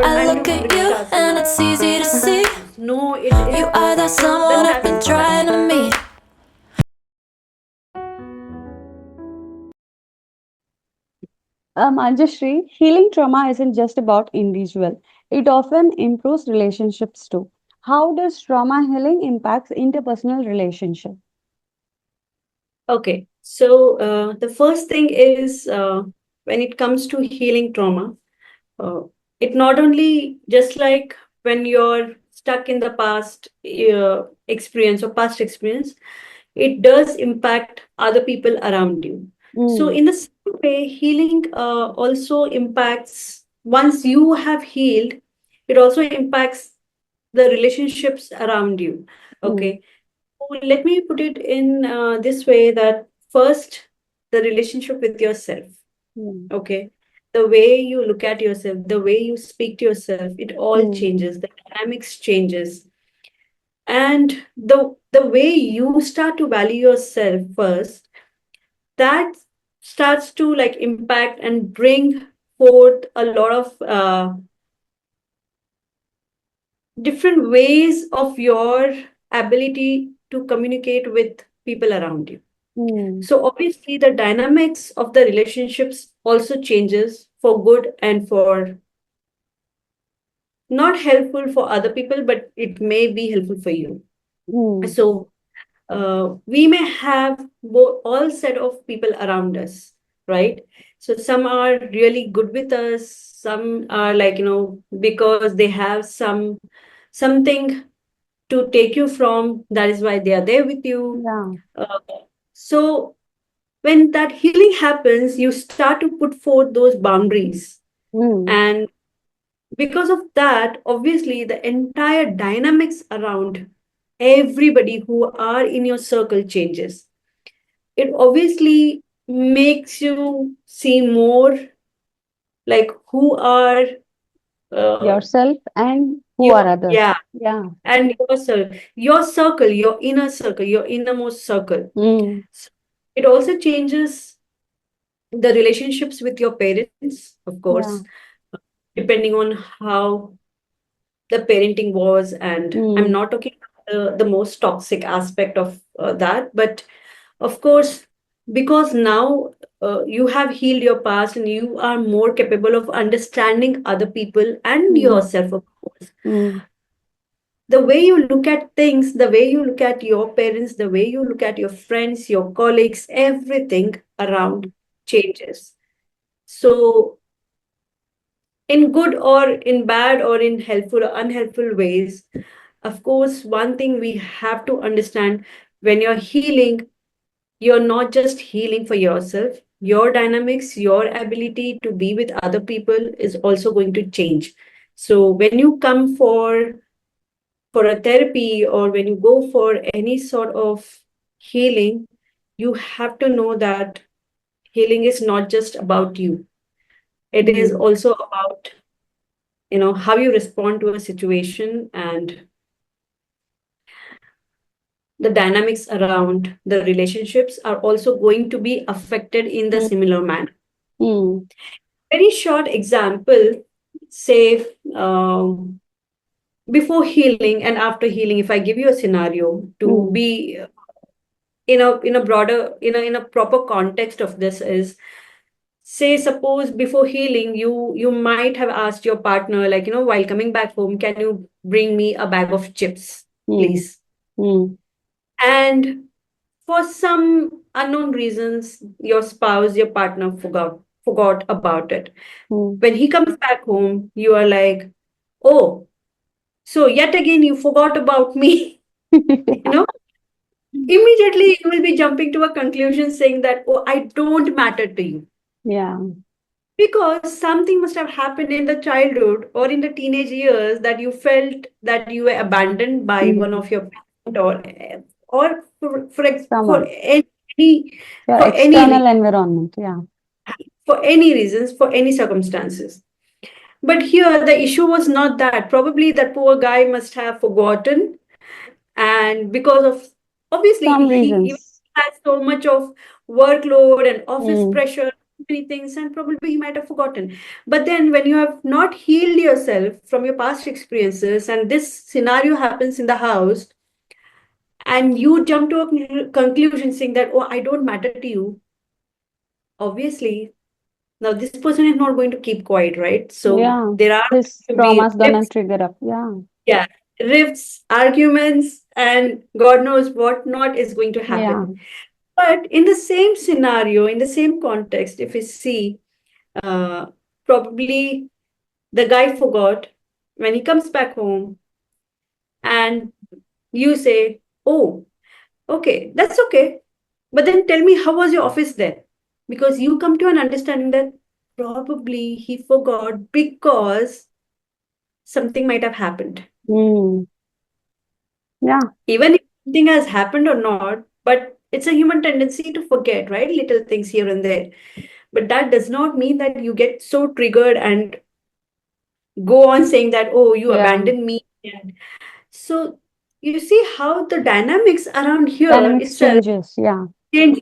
I look at you and it's easy to see. You are that someone I've been trying to meet. Manjushree, healing trauma isn't just about individual. It often improves relationships too. How does trauma healing impacts interpersonal relationship? Okay, so the first thing is when it comes to healing trauma, uh, it not only just like when you're stuck in the past experience or past experience, it does impact other people around you. So, Mm, in the same way, healing also impacts once you have healed, it also impacts the relationships around you. mm, Okay, so let me put it in this way that first, the relationship with yourself. mm, Okay. The way you look at yourself, the way you speak to yourself, it all mm, changes. The dynamics changes. And the way you start to value yourself first, that starts to like impact and bring forth a lot of different ways of your ability to communicate with people around you. mm. So obviously the dynamics of the relationships also changes for good and for not helpful for other people, but it may be helpful for you. Mm, So we may have all set of people around us, right? So some are really good with us, some are like, because they have something to take you from, that is why they are there with you. yeah. Uh, so when that healing happens, you start to put forth those boundaries. Mm, And because of that, obviously, the entire dynamics around everybody who are in your circle changes. It obviously makes you see more like who are uh, yourself and who are your, others. yeah, Yeah. and your circle, your inner circle, your innermost circle. Mm, So it also changes the relationships with your parents, of course, yeah. depending on how the parenting was. And I'm Mm, not talking about the most toxic aspect of that, but of course, because now you have healed your past and you are more capable of understanding other people and mm, yourself, of course. mm, The way you look at things, the way you look at your parents, the way you look at your friends, your colleagues, everything around mm, changes. So in good or in bad or in helpful or unhelpful ways, of course, one thing we have to understand, when you're healing, you're not just healing for yourself. Your dynamics, your ability to be with other people is also going to change. So when you come for a therapy or when you go for any sort of healing, you have to know that healing is not just about you. It is mm, also about how you respond to a situation, and the dynamics around the relationships are also going to be affected in the mm, similar manner. mm, Very short example, say, before healing and after healing, if I give you a scenario to mm, be in a broader in a proper context of this is, say, suppose before healing, you might have asked your partner, like, while coming back home, can you bring me a bag of chips, mm, please? mm, And for some unknown reasons, your spouse, your partner forgot about it. mm. When he comes back home, you are like, oh, so yet again you forgot about me. you know Immediately you will be jumping to a conclusion saying that, oh, I don't matter to you, Yeah. because something must have happened in the childhood or in the teenage years that you felt that you were abandoned by one Mm. of your parents, or for Someone. any Your for any external environment. Yeah. for any reasons, for any circumstances. But here, the issue was not that. Probably that poor guy must have forgotten. And because of, obviously, Some he even reasons. has so much of workload and office Mm. pressure. many things, and probably he might have forgotten. But then when you have not healed yourself from your past experiences, and this scenario happens in the house, and you jump to a conclusion saying that, oh, I don't matter to you, obviously, now this person is not going to keep quiet, right? So Yeah. there are His going to be trauma's gonna rifts, trigger up. Yeah. yeah, rifts, arguments, and God knows what not is going to Yeah. happen. But in the same scenario, in the same context, if we see, uh, probably the guy forgot when he comes back home, and you say, oh, okay, that's okay. But then tell me, how was your office then? Because you come to an understanding that probably he forgot because something might have happened. Mm. Yeah. Even if something has happened or not, but it's a human tendency to forget, right? Little things here and there. But that does not mean that you get so triggered and go on saying that, oh, you Yeah. abandoned me. And so you see how the dynamics around here Dynamics itself changes. Yeah. change.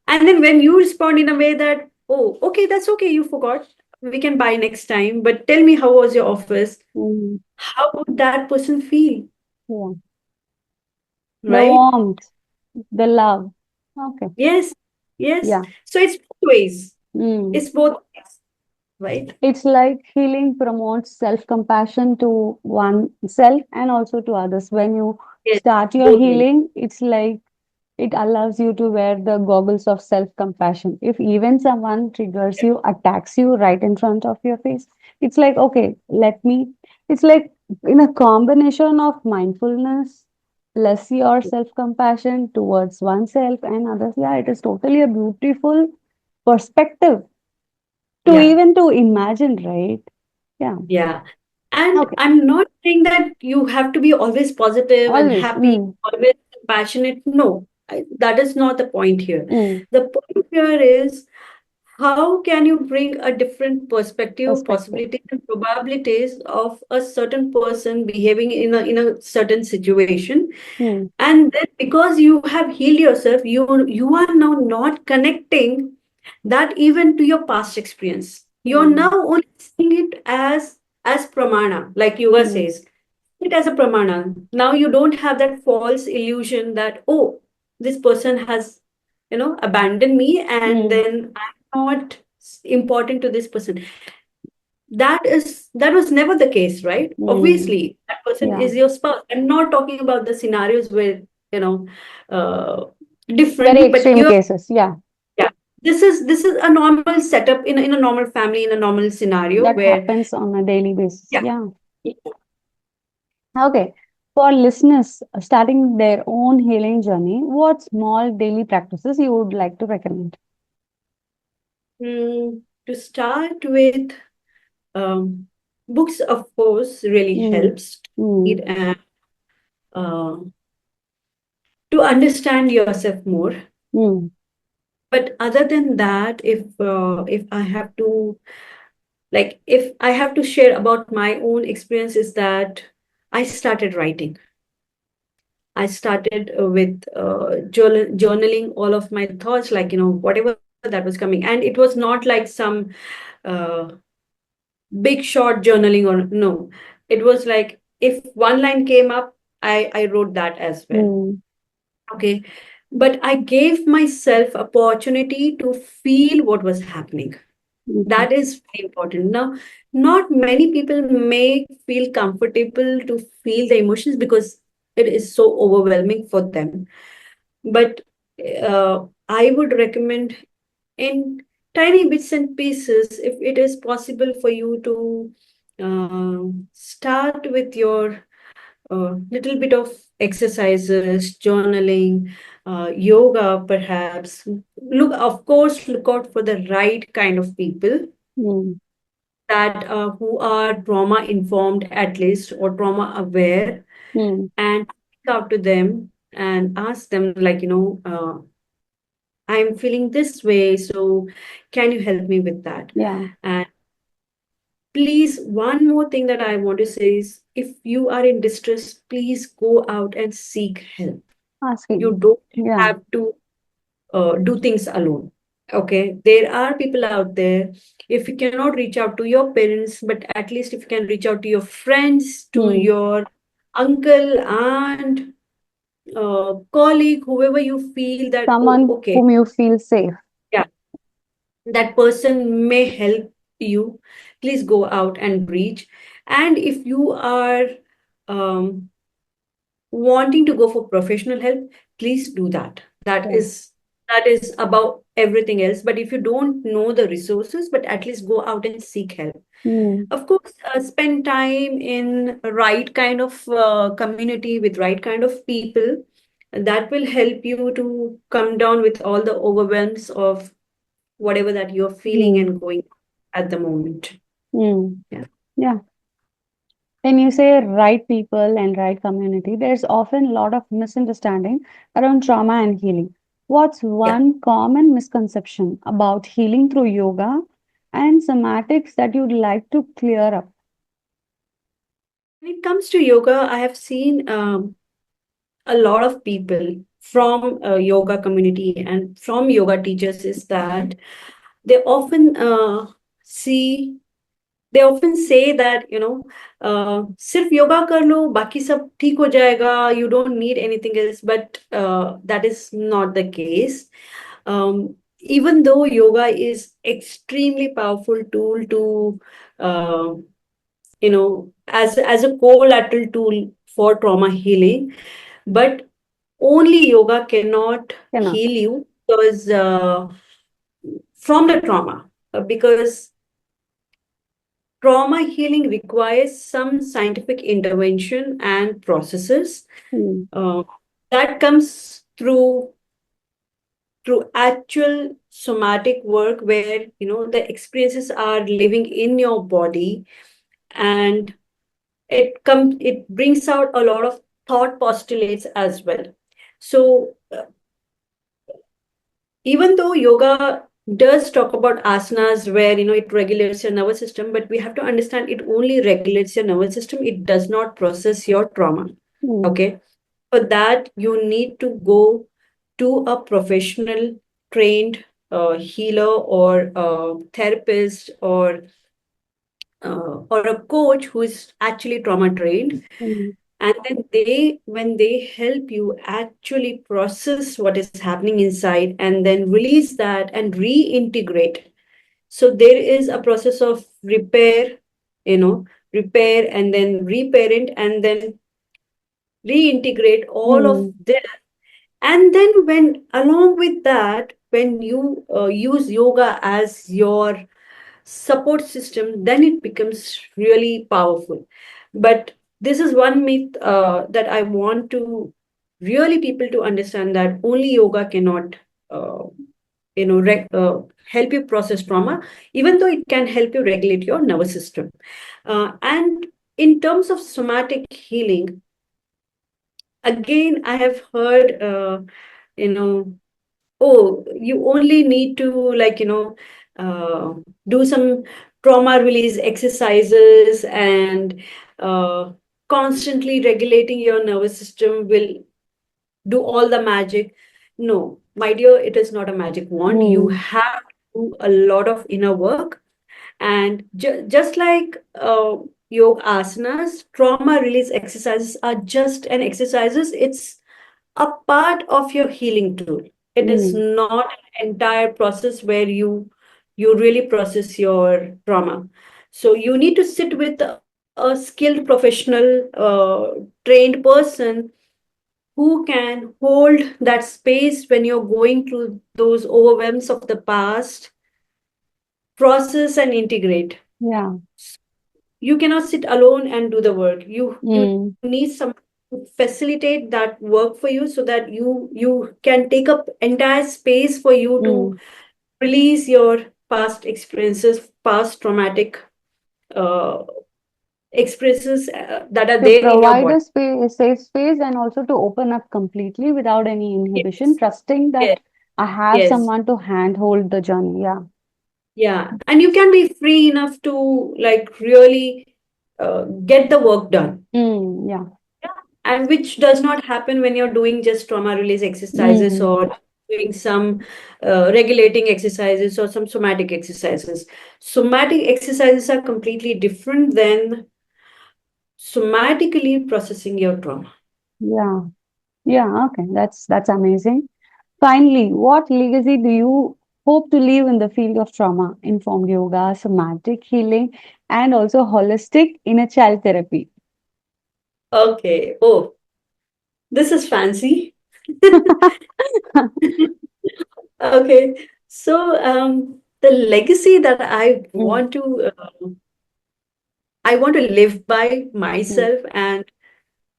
And then when you respond in a way that, oh, okay, that's okay, you forgot. We can buy next time. But tell me, how was your office? Mm. How would that person feel? Yeah. The Right? warmth, the love. Okay. Yes. Yes. Yeah. So it's both ways. Mm. It's both ways, right? It's like healing promotes self-compassion to oneself and also to others. When you Yes. start your Both ways. healing, it's like it allows you to wear the goggles of self-compassion. If even someone triggers you, attacks you right in front of your face, it's like, okay, let me, it's like in a combination of mindfulness plus your self-compassion towards oneself and others. Yeah, it is totally a beautiful perspective to Yeah. even to imagine, right? Yeah. Yeah. And Okay. I'm not saying that you have to be always positive and Always. happy, always compassionate. No, that is not the point here. Mm. The point here is, how can you bring a different perspective, Perspective. possibilities, and probabilities of a certain person behaving in a certain situation? Mm. And then because you have healed yourself, you are now not connecting that even to your past experience. You're now Mm. only seeing it as pramana, like yoga Mm. says, it as a pramana. Now you don't have that false illusion that, oh, this person has, abandoned me, and Mm. then I'm not important to this person. That was never the case, right? Mm. Obviously that person Yeah. is your spouse. I'm not talking about the scenarios where, you know uh, Very different, but extreme here, cases. Yeah. yeah, this is a normal setup in a normal family, in a normal scenario That where, happens on a daily basis. yeah. Yeah. Okay. For listeners starting their own healing journey, what small daily practices you would like to recommend? To start with, um, books of course really Mm. helps to read Mm. and uh, to understand yourself more. Mm. But other than that, if I have to, like, if I have to share about my own experience, is that I started writing. I started with journaling all of my thoughts, like, whatever that was coming. And it was not like some uh, big short journaling, or no. It was like, if one line came up, I wrote that as well. Mm. Okay. But I gave myself opportunity to feel what was happening. Okay. That is very important. Now, not many people may feel comfortable to feel the emotions because it is so overwhelming for them. But I would recommend, in tiny bits and pieces, if it is possible for you to start with your little bit of exercises, journaling, yoga, perhaps. Of course, look out for the right kind of people, Mm. that who are trauma informed at least, or trauma aware, Mm. and reach out to them and ask them, like, I'm feeling this way, so can you help me with that? Yeah. And please, one more thing that I want to say is, if you are in distress, please go out and seek help. You Asking. don't Yeah. have to do things alone. Okay, there are people out there. If you cannot reach out to your parents, but at least if you can reach out to your friends, to Hmm. your uncle, aunt, colleague, whoever you feel that, oh, Someone okay, whom you feel safe. yeah, that person may help you, please go out and reach. And if you are um, wanting to go for professional help, please do that. That Yeah. is above everything else. But if you don't know the resources, but at least go out and seek help. Hmm. Of course, spend time in right kind of community with right kind of people. That will help you to come down with all the overwhelms of whatever that you're feeling Hmm. and going at the moment. Hmm. Yeah. Yeah. When you say right people and right community, there's often a lot of misunderstanding around trauma and healing. What's Yeah. one common misconception about healing through yoga and somatics that you'd like to clear up? When it comes to yoga, I have seen a lot of people from yoga community and from yoga teachers is that they often see they often say that सिर्फ योगा कर लो बाकी सब ठीक हो जाएगा, you don't need anything else, but that is not the case. Even though yoga is extremely powerful tool to uh, as a collateral tool for trauma healing, but only yoga cannot Cannot. heal you because from the trauma, because trauma healing requires some scientific intervention and processes Hmm. uh, that comes through actual somatic work where the experiences are living in your body, and it brings out a lot of thought postulates as well. So even though yoga does talk about asanas where it regulates your nervous system, but we have to understand it only regulates your nervous system, it does not process your trauma. Hmm. Okay, for that you need to go to a professional trained healer or a therapist or a coach who is actually trauma trained, Hmm. and then when they help you actually process what is happening inside and then release that and reintegrate. So there is a process of repair, you know repair and then reparent and then reintegrate all of Hmm. this. And then when along with that, when you use yoga as your support system, then it becomes really powerful. But this is one myth that I want to really people to understand, that only yoga cannot uh, help you process trauma, even though it can help you regulate your nervous system. And in terms of somatic healing, again, I have heard, you know, oh, you only need to uh, do some trauma release exercises, and uh, constantly regulating your nervous system will do all the magic. No, my dear, it is not a magic wand. You Hmm. have to do a lot of inner work. And just like yoga asanas, trauma release exercises are just an exercises. It's a part of your healing tool. It is Hmm. not an entire process where you really process your trauma. So you need to sit with a skilled professional, trained person who can hold that space when you're going through those overwhelms of the past, process and integrate. Yeah. You cannot sit alone and do the work. You Hmm. need some to facilitate that work for you, so that you can take up entire space for you to Hmm. release your past experiences, past traumatic uh, experiences that are To there in your provide body. a safe space and also to open up completely without any inhibition, Yes, trusting that yes, I have yes. someone to handhold the journey. Yeah. Yeah, and you can be free enough to like really get the work done. Mm, yeah. Yeah. And which does not happen when you're doing just trauma release exercises Mm, or doing some regulating exercises or some somatic exercises. Somatic exercises are completely different than somatically processing your trauma. Yeah. Yeah. Okay. That's amazing. Finally, what legacy do you hope to leave in the field of trauma informed yoga, somatic healing, and also holistic inner child therapy? Okay. Oh, this is fancy. Okay. So, the legacy that Mm, I want to live by mm, myself, and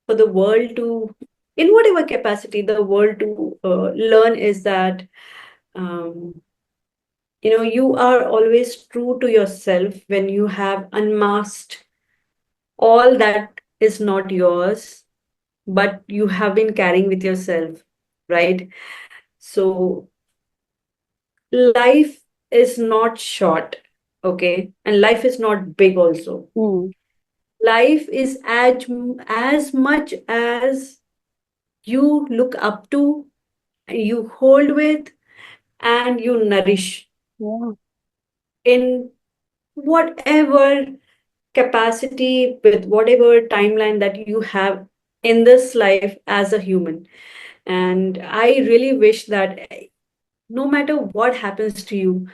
for the world to, in whatever capacity, the world to learn is that, um, you are always true to yourself when you have unmasked all that is not yours, but you have been carrying with yourself, right? So, life is not short, okay? And life is not big also. mm. Life is as much as you look up to, you hold with, and you nourish Yeah. in whatever capacity, with whatever timeline that you have in this life as a human. And I really wish that no matter what happens to you,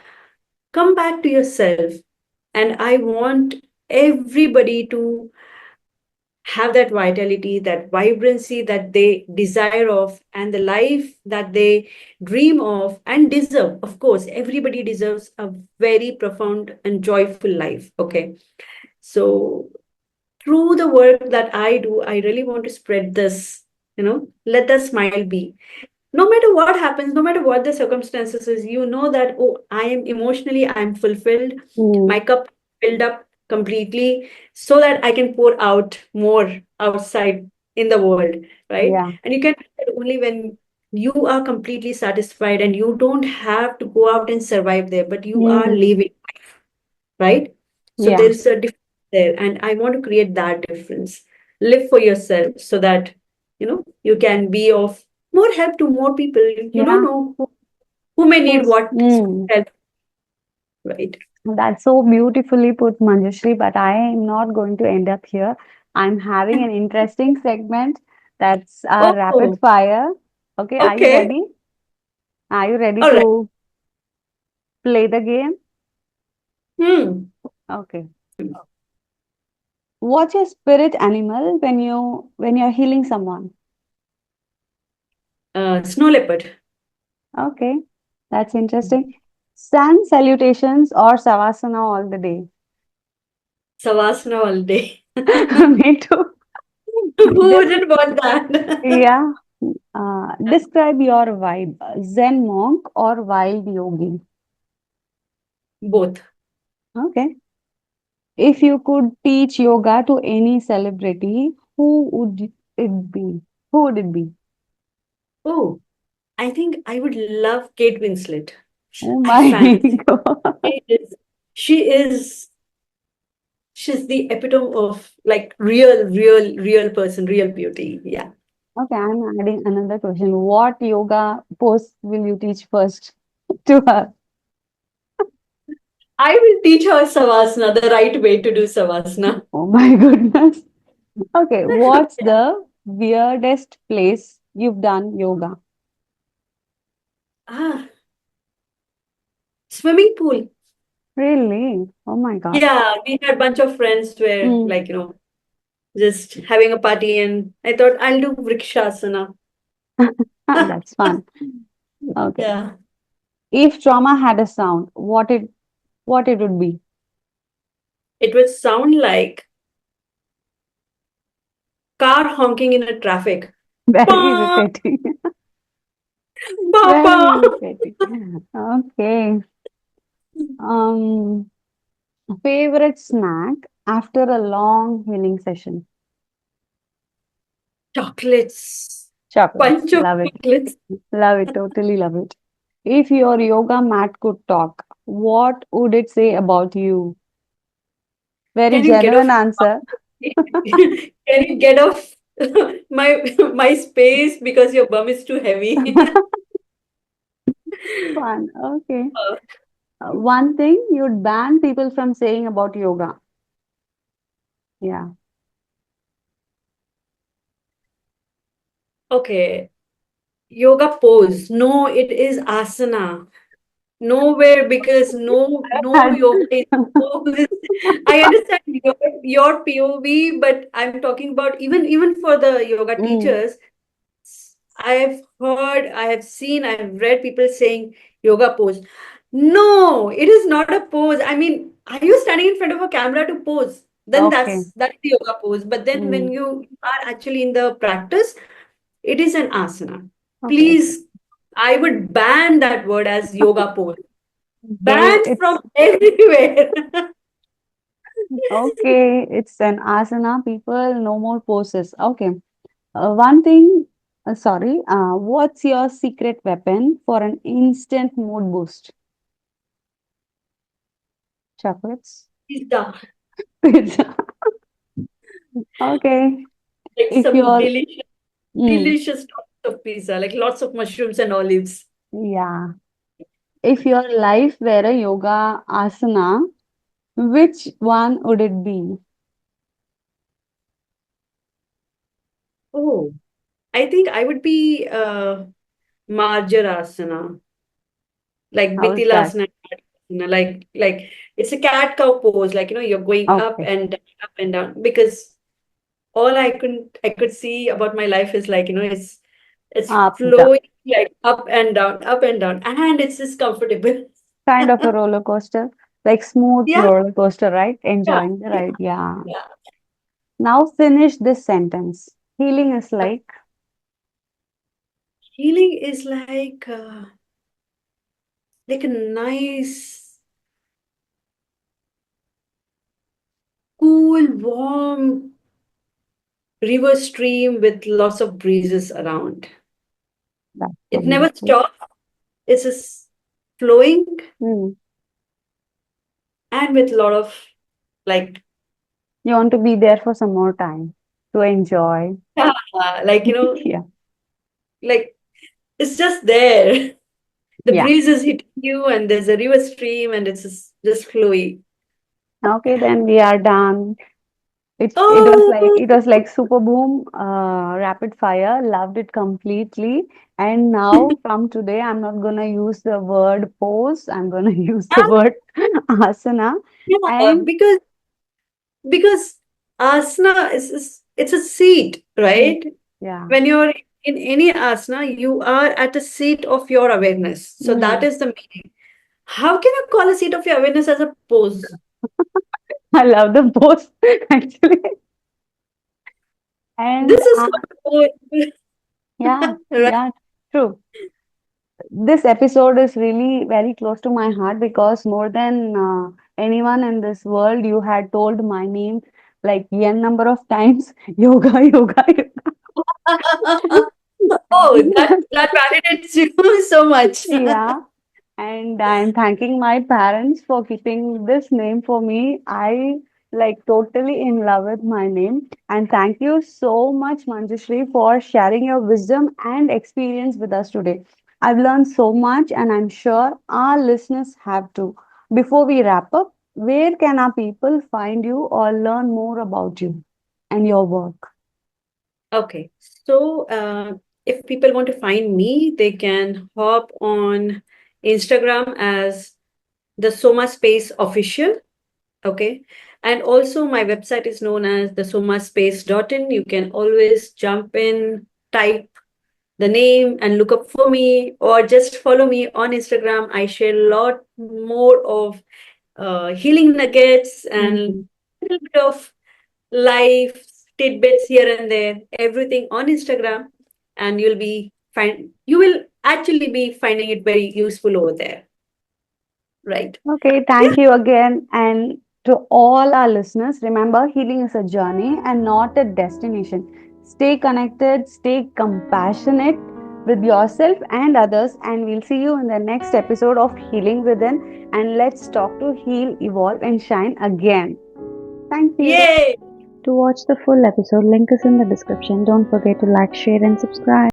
come back to yourself. And I want everybody to have that vitality, that vibrancy that they desire of, and the life that they dream of and deserve. Of course, everybody deserves a very profound and joyful life. Okay. So, through the work that I do, I really want to spread this, let the smile be. No matter what happens, no matter what the circumstances is, that, oh, I am emotionally, I'm fulfilled. Mm, My cup filled up completely so that I can pour out more outside in the world, right? yeah. And you can do that only when you are completely satisfied and you don't have to go out and survive there, but you are Mm, living, right? So yeah. there's a difference there, and I want to create that difference. Live for yourself so that you can be of more help to more people. You don't Yeah. know who may need Who's, what help, right? that's so beautifully put, Manjushri, but I am not going to end up here. I'm having an interesting segment that's a rapid Oh, fire. Okay, are you okay. ready? Are you ready All right. to play the game? Hmm. Okay. What's your spirit animal when you're healing someone? Snow leopard. Okay, that's interesting. Sun salutations or savasana all the day? Savasana all day. Me too. Who This, wouldn't want that? yeah. Describe your vibe. Zen monk or wild yogi? Both. Okay. If you could teach yoga to any celebrity, who would it be? Who would it be? Oh, I think I would love Kate Winslet. Oh I my fancy. God. She is. She is. She's the epitome of like real person, real beauty. Yeah. Okay, I'm adding another question. What yoga pose will you teach first to her? I will teach her Savasana, the right way to do Savasana. Oh my goodness. Okay, what's the weirdest place you've done yoga? Ah, swimming pool. Really? Oh my God. Yeah, we had a bunch of friends where Mm. like, just having a party, and I thought I'll do Vrikshasana. That's fun. Okay. Yeah. If trauma had a sound, what it would be? It would sound like car honking in a traffic. Very Pa, irritating. pa, pa. Very irritating. Okay. Um, favorite snack after a long healing session? Chocolates. Chocolates. Bunch of Love it. chocolates. Love it. Totally love it. If your yoga mat could talk, what would it say about you? Very Can you get genuine off? answer. Can you get off my space because your bum is too heavy? Fun. Okay. Uh, One thing you'd ban people from saying about yoga. Yeah. okay, yoga pose. No, it is asana. Nowhere, because no Had- yoga is pose. I understand your POV, but I'm talking about even for the yoga Mm, teachers. I have heard, I have seen, I have read people saying yoga pose. No, it is not a pose. I mean, are you standing in front of a camera to pose? Then okay. that's the yoga pose. But then when Mm, you are actually in the practice, it is an asana. okay. Please, I would ban that word as yoga pose. Okay. Banned from It's everywhere. okay. It's an asana. People, no more poses. Okay. One thing, sorry. What's your secret weapon for an instant mood boost? Chocolates? Pizza, Pizza. Okay. like If some you're, delicious, mm, delicious toppings of pizza, like lots of mushrooms and olives. yeah. If your life were a yoga asana, which one would it be? Oh, I think I would be Marjarasana, like How's that? Vithilasana, like it's a cat cow pose, like you're going Okay. up and down. Because all I could see about my life is like it's Up, down. flowing like up and down, and it's just comfortable. Kind of a roller coaster, like smooth Yeah, roller coaster, right? yeah, Enjoying the yeah, ride. Yeah. yeah. Now finish this sentence. Healing is like, Healing is like a nice, cool, warm river stream with lots of breezes around. that's It never wonderful. stops. It's just flowing, Hmm. and with a lot of like, You want to be there for some more time to enjoy. yeah, like Yeah. like it's just there. The Yeah. breeze is hitting you, and there's a river stream, and it's just flowy. Okay, then we are done. Oh, It was like super boom, rapid fire. Loved it completely. And now from today, I'm not gonna use the word pose. I'm gonna use the word asana. yeah, And because asana is it's a seat, mm, right? yeah, When you're in any asana, you are at a seat of your awareness. So that mm, is the meaning. How can you call a seat of your awareness as a pose? I love the pose actually. And This is not a pose. yeah, Right? yeah, true. This episode is really very close to my heart because more than anyone in this world, you had told my name like n number of times. Yoga, yoga, Oh, yoga. that validates you so much. Yeah, and I'm thanking my parents for keeping this name for me. I like totally in love with my name. And thank you so much, Manjushree, for sharing your wisdom and experience with us today. I've learned so much, and I'm sure our listeners have too. Before we wrap up, where can our people find you or learn more about you and your work? Okay, so if people want to find me, they can hop on Instagram as the Soma Space Official. Okay. And also my website is known as the somaspace.in. You can always jump in, type the name and look up for me, or just follow me on Instagram. I share a lot more of healing nuggets and Mhm. a little bit of life tidbits here and there, everything on Instagram, and you will actually be finding it very useful over there. Right. Okay, Yeah. thank you again. And to all our listeners, remember healing is a journey and not a destination. Stay connected, stay compassionate with yourself and others, and we'll see you in the next episode of Healing Within. And let's talk to heal, evolve, and shine again. Thank you. Yay. To watch the full episode, link is in the description. Don't forget to like, share, and subscribe.